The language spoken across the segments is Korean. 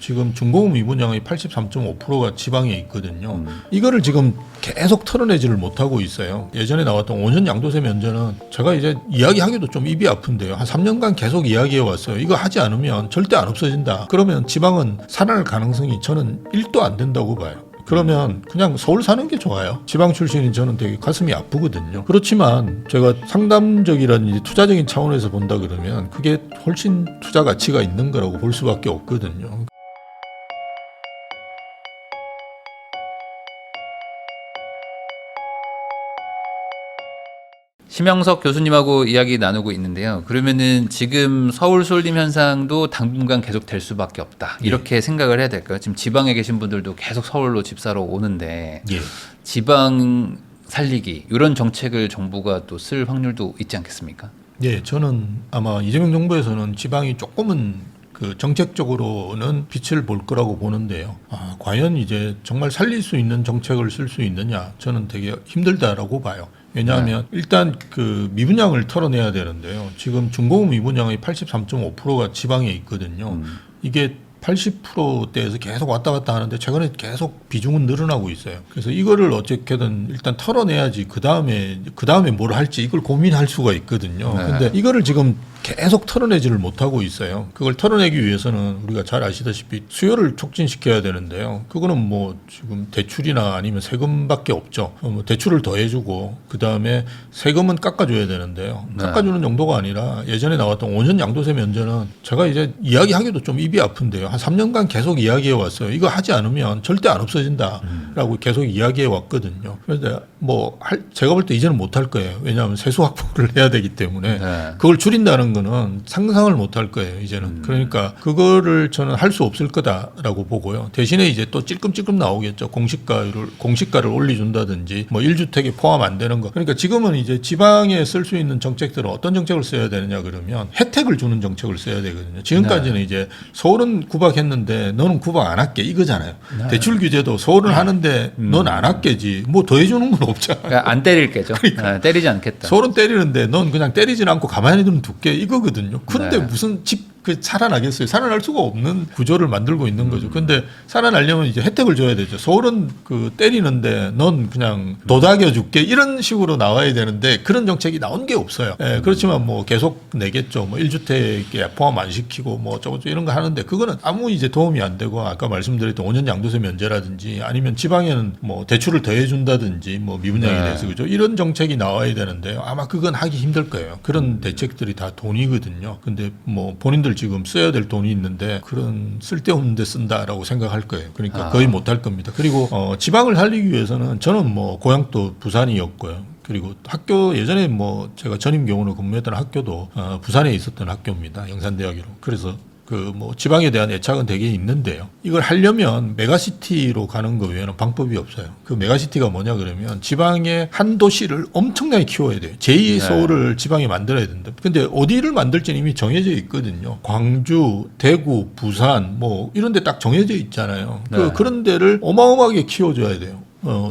지금 중공업 미분양의 83.5%가 지방에 있거든요. 이거를 지금 계속 털어내지를 못하고 있어요. 예전에 나왔던 5년 양도세 면제는 제가 이제 이야기하기도 좀 입이 아픈데요. 한 3년간 계속 이야기해 왔어요. 이거 하지 않으면 절대 안 없어진다. 그러면 지방은 살아날 가능성이 저는 1도 안 된다고 봐요. 그러면 그냥 서울 사는 게 좋아요. 지방 출신인 저는 되게 가슴이 아프거든요. 그렇지만 제가 상담적이라든지 투자적인 차원에서 본다 그러면 그게 훨씬 투자 가치가 있는 거라고 볼 수밖에 없거든요. 심영석 교수님하고 이야기 나누고 있는데요. 그러면은 지금 서울 쏠림 현상도 당분간 계속 될 수밖에 없다. 이렇게 생각을 해야 될까요? 지금 지방에 계신 분들도 계속 서울로 집 사러 오는데 예. 지방 살리기 이런 정책을 정부가 또 쓸 확률도 있지 않겠습니까? 예, 저는 아마 이재명 정부에서는 지방이 조금은 그 정책적으로는 빛을 볼 거라고 보는데요. 과연 이제 정말 살릴 수 있는 정책을 쓸 수 있느냐? 저는 되게 힘들다라고 봐요. 왜냐하면 일단 그 미분양을 털어내야 되는데요. 지금 중공업 미분양의 83.5%가 지방에 있거든요. 이게 80%대에서 계속 왔다 갔다 하는데 최근에 계속 비중은 늘어나고 있어요. 그래서 이거를 어떻게든 일단 털어내야지 그 다음에 뭘 할지 이걸 고민할 수가 있거든요. 근데 이거를 지금 계속 털어내지를 못하고 있어요. 그걸 털어내기 위해서는 우리가 잘 아시다시피 수요를 촉진시켜야 되는데요. 그거는 뭐 지금 대출이나 아니면 세금밖에 없죠. 뭐 대출을 더 해주고 그 다음에 세금은 깎아줘야 되는데요. 깎아주는 정도가 아니라 예전에 나왔던 5년 양도세 면제는 제가 이제 이야기하기도 좀 입이 아픈데요. 한 3년간 계속 이야기해 왔어요. 이거 하지 않으면 절대 안 없어진다라고 계속 이야기해 왔거든요. 그런데 뭐 제가 볼 때 이제는 못 할 거예요. 왜냐하면 세수 확보를 해야 되기 때문에 그걸 줄인다는 거는 상상을 못 할 거예요. 이제는. 그러니까 그거를 저는 할 수 없을 거다라고 보고요. 대신에 이제 또 찔끔찔끔 나오겠죠. 공시가를 올려준다든지 뭐 1주택에 포함 안 되는 거. 그러니까 지금은 이제 지방에 쓸 수 있는 정책들은 어떤 정책을 써야 되느냐 그러면 혜택을 주는 정책을 써야 되거든요. 지금까지는 이제 서울은 구박했는데 너는 구박 안 할게 이거잖아요. 대출 규제도 서울은 하는데 넌 안 할게지. 뭐 더 해주는 건 없잖아. 그러니까 안 때릴 게죠. 그러니까. 때리지 않겠다. 서울은 때리는데 넌 그냥 때리진 않고 가만히 두면 둘게 이거거든요. 근데 무슨 집 살아나겠어요? 살아날 수가 없는 구조를 만들고 있는 거죠. 근데 살아나려면 이제 혜택을 줘야 되죠. 서울은 그 때리는데 넌 그냥 도닥여 줄게 이런 식으로 나와야 되는데 그런 정책이 나온 게 없어요. 예, 그렇지만 뭐 계속 내겠죠. 뭐 1주택에 포함 안 시키고 뭐 저거 이런 거 하는데 그거는 아무 이제 도움이 안 되고 아까 말씀드렸던 5년 양도세 면제라든지 아니면 지방에는 뭐 대출을 더 해준다든지 뭐 미분양에 대해서 그죠. 이런 정책이 나와야 되는데요. 아마 그건 하기 힘들 거예요. 그런 대책들이 다 돈이거든요. 근데 뭐 본인들 지금 써야 될 돈이 있는데 그런 쓸데없는 데 쓴다라고 생각할 거예요. 그러니까 거의 못 할 겁니다. 그리고 지방을 살리기 위해서는 저는 뭐 고향도 부산이었고요. 그리고 학교 예전에 뭐 제가 전임 교원으로 근무했던 학교도 부산에 있었던 학교입니다. 영산대학으로. 그래서 그 뭐 지방에 대한 애착은 되게 있는데요. 이걸 하려면 메가시티로 가는 거 외에는 방법이 없어요. 그 메가시티가 뭐냐 그러면 지방의 한 도시를 엄청나게 키워야 돼요. 제2의 서울을 지방에 만들어야 된다. 근데 어디를 만들지는 이미 정해져 있거든요. 광주, 대구, 부산 뭐 이런 데 딱 정해져 있잖아요. 그런 데를 어마어마하게 키워줘야 돼요.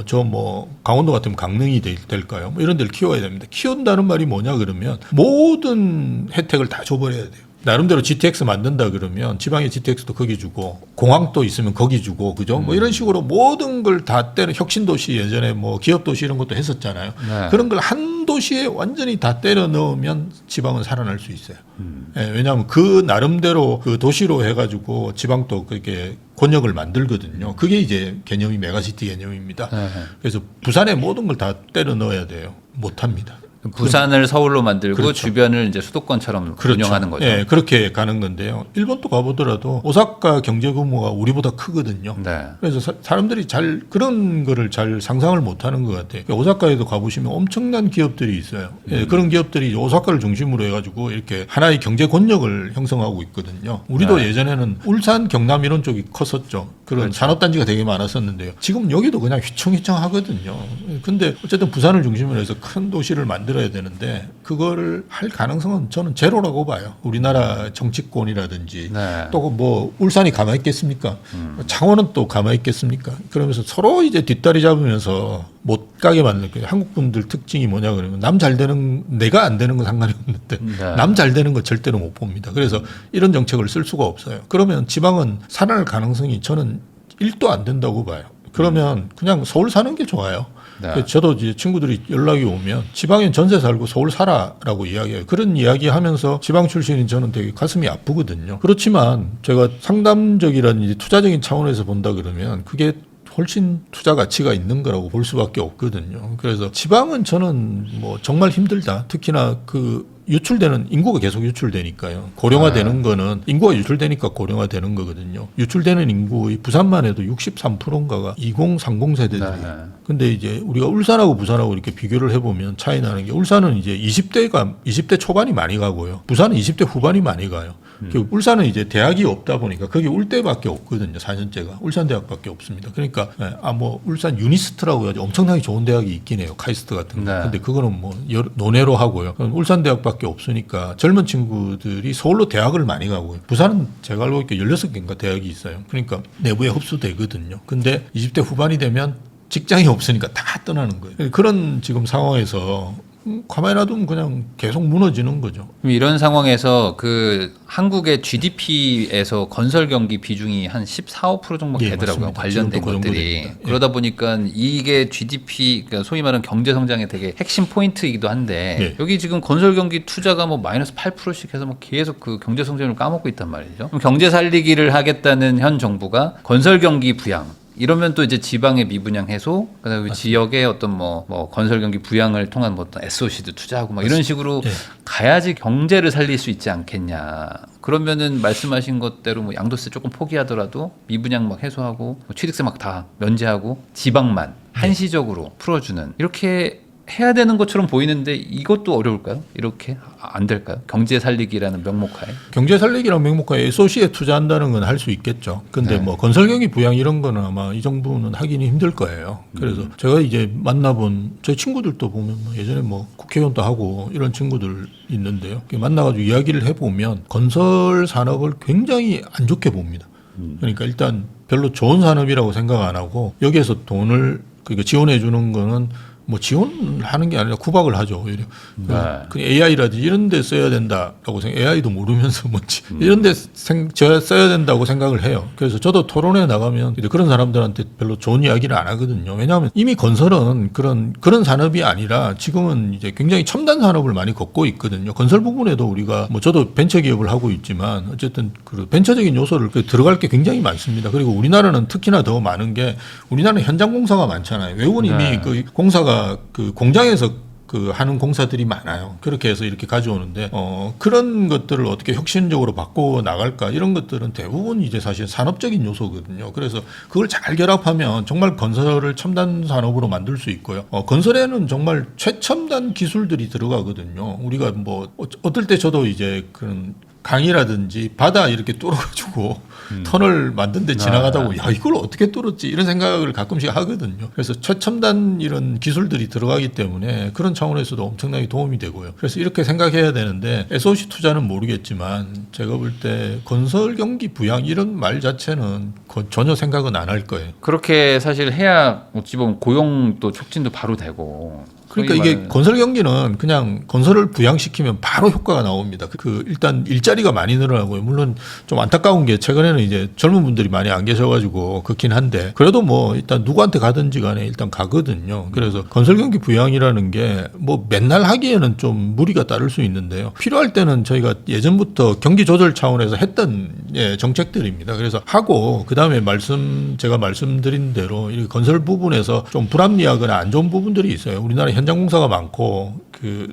저 뭐 강원도 같으면 강릉이 될까요? 뭐 이런 데를 키워야 됩니다. 키운다는 말이 뭐냐 그러면 모든 혜택을 다 줘버려야 돼요. 나름대로 GTX 만든다 그러면 지방에 GTX도 거기 주고 공항도 있으면 거기 주고 그죠? 뭐 이런 식으로 모든 걸 다 때려 혁신도시 예전에 뭐 기업도시 이런 것도 했었잖아요. 그런 걸 한 도시에 완전히 다 때려 넣으면 지방은 살아날 수 있어요. 예, 왜냐하면 그 나름대로 그 도시로 해가지고 지방도 그렇게 권역을 만들거든요. 그게 이제 개념이 메가시티 개념입니다. 그래서 부산에 모든 걸 다 때려 넣어야 돼요. 못합니다. 부산을 서울로 만들고 그렇죠. 주변을 이제 수도권처럼 운영하는 거죠. 예, 그렇게 가는 건데요. 일본도 가보더라도 오사카 경제 규모가 우리보다 크거든요. 그래서 사람들이 잘 그런 거를 잘 상상을 못하는 것 같아요. 그러니까 오사카에도 가보시면 엄청난 기업들이 있어요. 예, 그런 기업들이 오사카를 중심으로 해가지고 이렇게 하나의 경제 권력을 형성하고 있거든요. 우리도 예전에는 울산, 경남 이런 쪽이 컸었죠. 그런 산업단지가 되게 많았었는데요. 지금 여기도 그냥 휘청휘청하거든요. 근데 어쨌든 부산을 중심으로 해서 큰 도시를 만들어 만들어야 되는데 그거를 할 가능성은 저는 제로라고 봐요. 우리나라 정치권이라든지 네. 또 뭐 울산이 가만히 있겠습니까? 창원은 또 가만히 있겠습니까? 그러면서 서로 이제 뒷다리 잡으면서 못 가게 만들 거예요. 한국 분들 특징이 뭐냐 그러면 남 잘 되는 내가 안 되는 건 상관이 없는데 네. 남 잘 되는 거 절대로 못 봅니다. 그래서 이런 정책을 쓸 수가 없어요. 그러면 지방은 살아날 가능성이 저는 1도 안 된다고 봐요. 그러면 그냥 서울 사는 게 좋아요. 네. 저도 이제 친구들이 연락이 오면 지방엔 전세 살고 서울 살아라고 이야기해요. 그런 이야기 하면서 지방 출신인 저는 되게 가슴이 아프거든요. 그렇지만 제가 상담적이라는 이제 투자적인 차원에서 본다 그러면 그게 훨씬 투자 가치가 있는 거라고 볼 수밖에 없거든요. 그래서 지방은 저는 뭐 정말 힘들다. 특히나 그 유출되는 인구가 계속 유출되니까요. 고령화되는 거는 인구가 유출되니까 고령화되는 거거든요. 유출되는 인구의 부산만 해도 63%인가가 2030 세대들이에요. 네. 근데 이제 우리가 울산하고 부산하고 이렇게 비교를 해보면 차이 나는 게 울산은 이제 20대 초반이 많이 가고요. 부산은 20대 후반이 많이 가요. 울산은 이제 대학이 없다 보니까 거기 울대밖에 없거든요. 4년제가 울산대학밖에 없습니다. 그러니까 뭐 울산 유니스트라고 해가지고 엄청나게 좋은 대학이 있긴 해요. 카이스트 같은 거. 네. 근데 그거는 뭐 논외로 하고요. 울산대학밖에 없으니까 젊은 친구들이 서울로 대학을 많이 가고요. 부산은 제가 알고 있기에 16개인가 대학이 있어요. 그러니까 내부에 흡수되거든요. 근데 20대 후반이 되면 직장이 없으니까 다 떠나는 거예요. 그런 지금 상황에서 가만히 놔두면 그냥 계속 무너지는 거죠. 그럼 이런 상황에서 그 한국의 GDP에서 건설 경기 비중이 한 14~15% 정도 예, 되더라고요. 맞습니다. 관련된 지금도 그 정도 것들이. 됩니다. 예. 그러다 보니까 이게 GDP, 그러니까 소위 말하는 경제 성장의 되게 핵심 포인트이기도 한데 예. 여기 지금 건설 경기 투자가 뭐 마이너스 8%씩 해서 뭐 계속 그 경제 성장을 까먹고 있단 말이죠. 그럼 경제 살리기를 하겠다는 현 정부가 건설 경기 부양 이러면 또 이제 지방의 미분양 해소, 그다음에 지역의 어떤 뭐 건설 경기 부양을 통한 뭐 어떤 SOC도 투자하고 막 이런 식으로 예. 가야지 경제를 살릴 수 있지 않겠냐. 그러면은 말씀하신 것대로 뭐 양도세 조금 포기하더라도 미분양 막 해소하고 뭐 취득세 막 다 면제하고 지방만 한시적으로 풀어주는 이렇게 해야 되는 것처럼 보이는데 이것도 어려울까요? 이렇게 안 될까요? 경제 살리기라는 명목하에. 경제 살리기라는 명목하에 SOC에 투자한다는 건 할 수 있겠죠. 근데 네. 뭐 건설 경기 부양 이런 거는 아마 이 정부는 하기는 힘들 거예요. 그래서 제가 이제 만나본 제 친구들도 보면 뭐 예전에 뭐 국회의원도 하고 이런 친구들 있는데요. 만나가지고 이야기를 해보면 건설 산업을 굉장히 안 좋게 봅니다. 그러니까 일단 별로 좋은 산업이라고 생각 안 하고 여기에서 돈을 그러니까 지원해 주는 거는 뭐 지원하는 게 아니라 구박을 하죠. 오히려. 그 AI라든지 이런 데 써야 된다라고 생각, AI도 모르면서 뭔지 이런 데 써야 된다고 생각을 해요. 그래서 저도 토론회 나가면 그런 사람들한테 별로 좋은 이야기를 안 하거든요. 왜냐하면 이미 건설은 그런 산업이 아니라 지금은 이제 굉장히 첨단 산업을 많이 걷고 있거든요. 건설 부분에도 우리가 뭐 저도 벤처 기업을 하고 있지만 어쨌든 그 벤처적인 요소를 들어갈 게 굉장히 많습니다. 그리고 우리나라는 특히나 더 많은 게 우리나라는 현장 공사가 많잖아요. 외국은 이미 그 공사가 그 공장에서 그 하는 공사들이 많아요. 그렇게 해서 이렇게 가져오는데 그런 것들을 어떻게 혁신적으로 바꿔 나갈까 이런 것들은 대부분 이제 사실 산업적인 요소거든요. 그래서 그걸 잘 결합하면 정말 건설을 첨단 산업으로 만들 수 있고요. 건설에는 정말 최첨단 기술들이 들어가거든요. 우리가 뭐 어떨 때 저도 이제 그런 강이라든지 바다 이렇게 뚫어가지고 터널 만든 데 지나가다가 야 이걸 어떻게 뚫었지 이런 생각을 가끔씩 하거든요. 그래서 최첨단 이런 기술들이 들어가기 때문에 그런 차원에서도 엄청나게 도움이 되고요. 그래서 이렇게 생각해야 되는데 SOC 투자는 모르겠지만 제가 볼 때 건설 경기 부양 이런 말 자체는 전혀 생각은 안 할 거예요. 그렇게 사실 해야 어찌 보면 고용도 촉진도 바로 되고. 그러니까 이게 건설 경기는 그냥 건설을 부양시키면 바로 효과가 나옵니다. 일단 일자리가 많이 늘어나고요. 물론 좀 안타까운 게 최근에는 이제 젊은 분들이 많이 안 계셔가지고 그렇긴 한데 그래도 뭐 일단 누구한테 가든지 간에 일단 가거든요. 그래서 건설 경기 부양이라는 게 뭐 맨날 하기에는 좀 무리가 따를 수 있는데요. 필요할 때는 저희가 예전부터 경기 조절 차원에서 했던 정책들입니다. 그래서 하고 그다음에 제가 말씀드린 대로 이 건설 부분에서 좀 불합리하거나 안 좋은 부분들이 있어요. 우리나라 현장 공사가 많고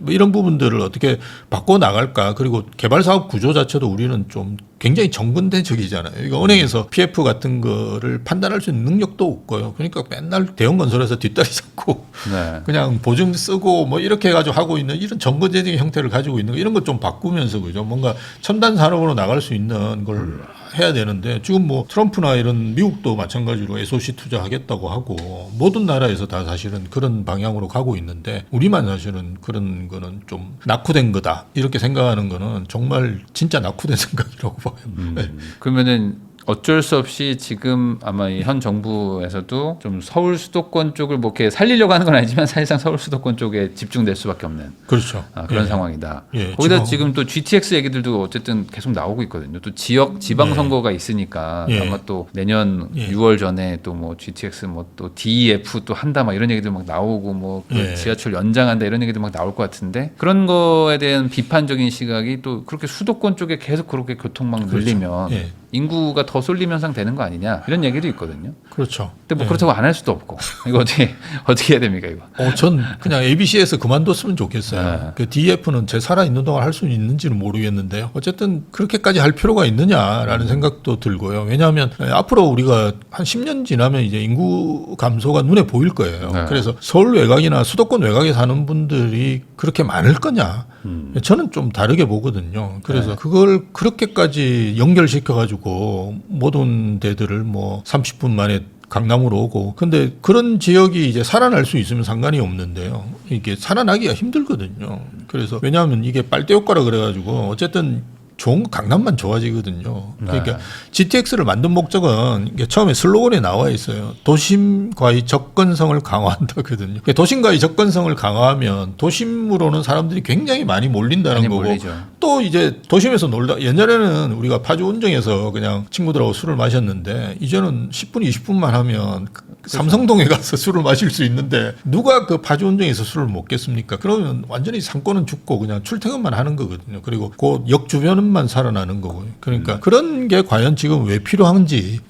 뭐 이런 부분들을 어떻게 바꿔 나갈까. 그리고 개발 사업 구조 자체도 우리는 좀 굉장히 정근대적이잖아요. 이거 은행에서 PF 같은 거를 판단할 수 있는 능력도 없고요. 그러니까 맨날 대형 건설에서 뒷다리 잡고 네. 그냥 보증 쓰고 뭐 이렇게 해가지고 하고 있는 이런 정근대적인 형태를 가지고 있는 거 이런 것 좀 바꾸면서 그죠. 뭔가 첨단 산업으로 나갈 수 있는 걸 해야 되는데 지금 뭐 트럼프나 이런 미국도 마찬가지로 SOC 투자하겠다고 하고 모든 나라에서 다 사실은 그런 방향으로 가고 있는데 우리만 사실은 그런 거는 좀 낙후된 거다 이렇게 생각하는 거는 정말 진짜 낙후된 생각이라고 봐요. 네. 그러면은 어쩔 수 없이 지금 아마 이 현 정부에서도 좀 서울 수도권 쪽을 뭐 이렇게 살리려고 하는 건 아니지만 사실상 서울 수도권 쪽에 집중될 수밖에 없는 그렇죠. 그런 예. 상황이다. 예, 거기다 지방- 지금 또 GTX 얘기들도 어쨌든 계속 나오고 있거든요. 또 지방 선거가 있으니까 예. 아마 또 내년 예. 6월 전에 또 뭐 GTX 뭐 또 DEF 또 한다 막 이런 얘기들 막 나오고 뭐 그 예. 지하철 연장한다 이런 얘기들 막 나올 것 같은데 그런 거에 대한 비판적인 시각이 또 그렇게 수도권 쪽에 계속 그렇게 교통 막 그렇죠. 늘리면 예. 인구가 더 쏠림 현상 되는 거 아니냐 이런 얘기도 있거든요. 그렇죠. 근데 뭐 예. 그렇다고 안 할 수도 없고 이거 어떻게 해야 됩니까 이거? 전 그냥 ABC에서 그만뒀으면 좋겠어요. 네. 그 DF는 제 살아 있는 동안 할 수 있는지는 모르겠는데요. 어쨌든 그렇게까지 할 필요가 있느냐라는 생각도 들고요. 왜냐하면 앞으로 우리가 한 10년 지나면 이제 인구 감소가 눈에 보일 거예요. 네. 그래서 서울 외곽이나 수도권 외곽에 사는 분들이 그렇게 많을 거냐? 저는 좀 다르게 보거든요. 그래서 네. 그걸 그렇게까지 연결시켜 가지고 모든 데들을 뭐 30분 만에 강남으로 오고 근데 그런 지역이 이제 살아날 수 있으면 상관이 없는데요. 이게 살아나기가 힘들거든요. 그래서 왜냐하면 이게 빨대 효과라 그래가지고 어쨌든 좋은 거 강남만 좋아지거든요. 그러니까 GTX를 만든 목적은 이게 처음에 슬로건에 나와 있어요. 도심과의 접근성을 강화한다거든요. 그러니까 도심과의 접근성을 강화하면 도심으로는 사람들이 굉장히 많이 몰린다는 많이 거고 몰리죠. 또 이제 도심에서 놀다 옛날에는 우리가 파주 운정에서 그냥 친구들하고 술을 마셨는데 이제는 10분 20분만 하면 삼성동에 가서 술을 마실 수 있는데 누가 그 파주 운정에서 술을 먹겠습니까? 그러면 완전히 상권은 죽고 그냥 출퇴근만 하는 거거든요. 그리고 그 역 주변만 살아나는 거고요. 그러니까 그런 게 과연 지금 왜 필요한지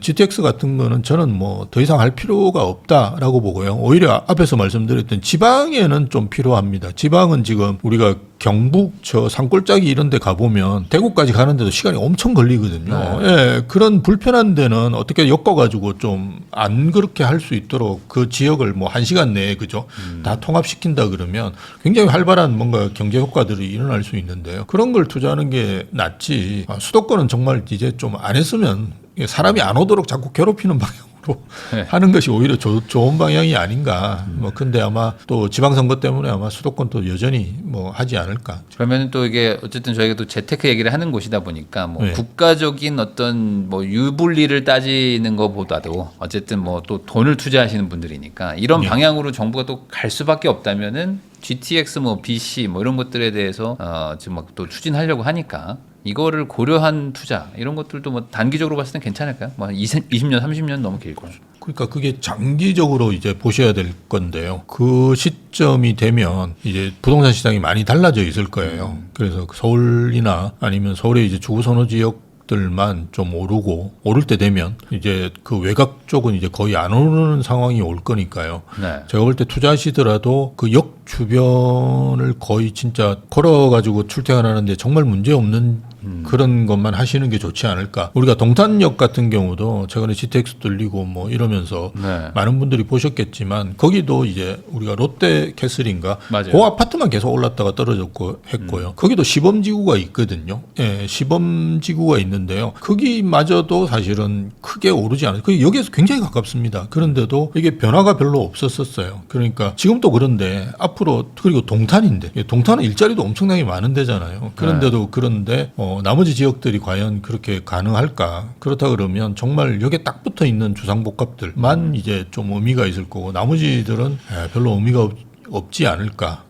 GTX 같은 거는 저는 뭐 더 이상 할 필요가 없다라고 보고요. 오히려 앞에서 말씀드렸던 지방에는 좀 필요합니다. 지방은 지금 우리가 경북 저 산골짜기 이런 데 가보면 대구까지 가는데도 시간이 엄청 걸리거든요. 예, 그런 불편한 데는 어떻게 엮어가지고 좀 안 그렇게 할 수 있도록 그 지역을 뭐 1시간 내에 그죠? 다 통합시킨다 그러면 굉장히 활발한 뭔가 경제 효과들이 일어날 수 있는데요. 그런 걸 투자하는 게 낫지. 수도권은 정말 이제 좀 안 했으면 사람이 안 오도록 자꾸 괴롭히는 방향으로 네. 하는 것이 오히려 좋은 방향이 아닌가. 뭐 근데 아마 또 지방선거 때문에 아마 수도권도 여전히 뭐 하지 않을까. 그러면 또 이게 어쨌든 저희가 또 재테크 얘기를 하는 곳이다 보니까 뭐 네. 국가적인 어떤 뭐 유불리를 따지는 것보다도 어쨌든 뭐 또 돈을 투자하시는 분들이니까 이런 네. 방향으로 정부가 또 갈 수밖에 없다면은 GTX 뭐 BC 뭐 이런 것들에 대해서 지금 막 또 추진하려고 하니까 이거를 고려한 투자 이런 것들도 뭐 단기적으로 봤을 땐 괜찮을까요? 뭐 20년 30년 너무 길고. 그러니까 그게 장기적으로 이제 보셔야 될 건데요. 그 시점이 되면 이제 부동산 시장이 많이 달라져 있을 거예요. 그래서 서울이나 아니면 서울의 이제 주거 선호 지역들만 좀 오르고 오를 때 되면 이제 그 외곽 쪽은 이제 거의 안 오르는 상황이 올 거니까요. 네. 제가 볼 때 투자하시더라도 그 역 주변을 거의 진짜 걸어가지고 출퇴근하는데 정말 문제 없는 그런 것만 하시는 게 좋지 않을까. 우리가 동탄역 같은 경우도 최근에 GTX 뚫리고 뭐 이러면서 네. 많은 분들이 보셨겠지만 거기도 이제 우리가 롯데 캐슬인가 맞아요. 그 아파트만 계속 올랐다가 떨어졌고 했고요. 거기도 시범지구가 있거든요. 예, 시범지구가 있는데요. 거기마저도 사실은 크게 오르지 않아요. 그 여기에서 굉장히 가깝습니다. 그런데도 이게 변화가 별로 없었어요. 그러니까 지금도 그런데 앞으로 그리고 동탄인데 동탄은 일자리도 엄청나게 많은 데잖아요. 그런데도 그런데 나머지 지역들이 과연 그렇게 가능할까? 그렇다 그러면 정말 여기에 딱 붙어 있는 주상복합들만 이제 좀 의미가 있을 거고 나머지들은 별로 의미가 없지 않을까?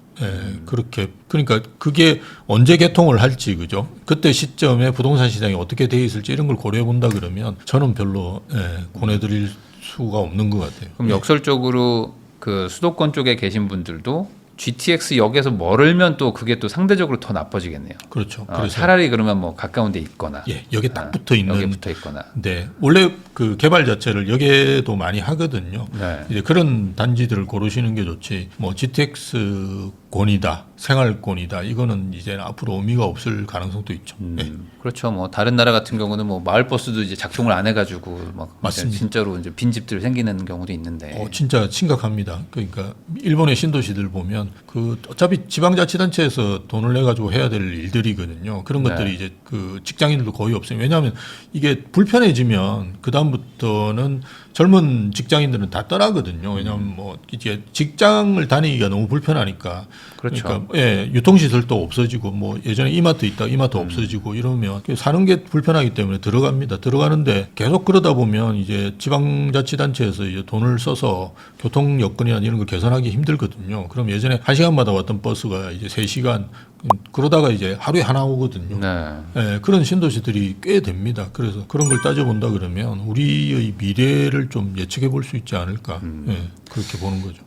그렇게 그러니까 그게 언제 개통을 할지 그죠? 그때 시점에 부동산 시장이 어떻게 돼 있을지 이런 걸 고려해 본다 그러면 저는 별로 권해드릴 수가 없는 것 같아요. 그럼 역설적으로 그 수도권 쪽에 계신 분들도 GTX 역에서 멀으면 또 그게 또 상대적으로 더 나빠지겠네요. 그렇죠. 그래서 차라리 그러면 뭐 가까운 데 있거나 예, 역에 딱 붙어 있는 역에 붙어 있거나. 네, 원래 그 개발 자체를 역에도 많이 하거든요. 네. 이제 그런 단지들을 고르시는 게 좋지. 뭐 GTX 권이다, 생활권이다. 이거는 이제 앞으로 의미가 없을 가능성도 있죠. 예. 그렇죠. 뭐 다른 나라 같은 경우는 뭐 마을 버스도 이제 작동을 안 해가지고 막 맞습니다. 진짜로 이제 빈 집들 생기는 경우도 있는데. 진짜 심각합니다. 그러니까 일본의 신도시들 보면 그 어차피 지방자치단체에서 돈을 내 가지고 해야 될 일들이거든요. 그런 네. 것들이 이제 그 직장인들도 거의 없어요. 왜냐하면 이게 불편해지면 그 다음부터는 젊은 직장인들은 다 떠나거든요. 왜냐하면 뭐 이제 직장을 다니기가 너무 불편하니까. 그렇죠. 그러니까 예, 유통시설도 없어지고 뭐 예전에 이마트 있다 이마트 없어지고 이러면 사는 게 불편하기 때문에 들어갑니다. 들어가는데 계속 그러다 보면 이제 지방자치단체에서 이제 돈을 써서 교통 여건이나 이런 걸 개선하기 힘들거든요. 그럼 예전에 1시간마다 왔던 버스가 이제 3시간 그러다가 이제 하루에 하나 오거든요. 네. 예, 그런 신도시들이 꽤 됩니다. 그래서 그런 걸 따져본다 그러면 우리의 미래를 좀 예측해 볼 수 있지 않을까. 예, 그렇게 보는 거죠.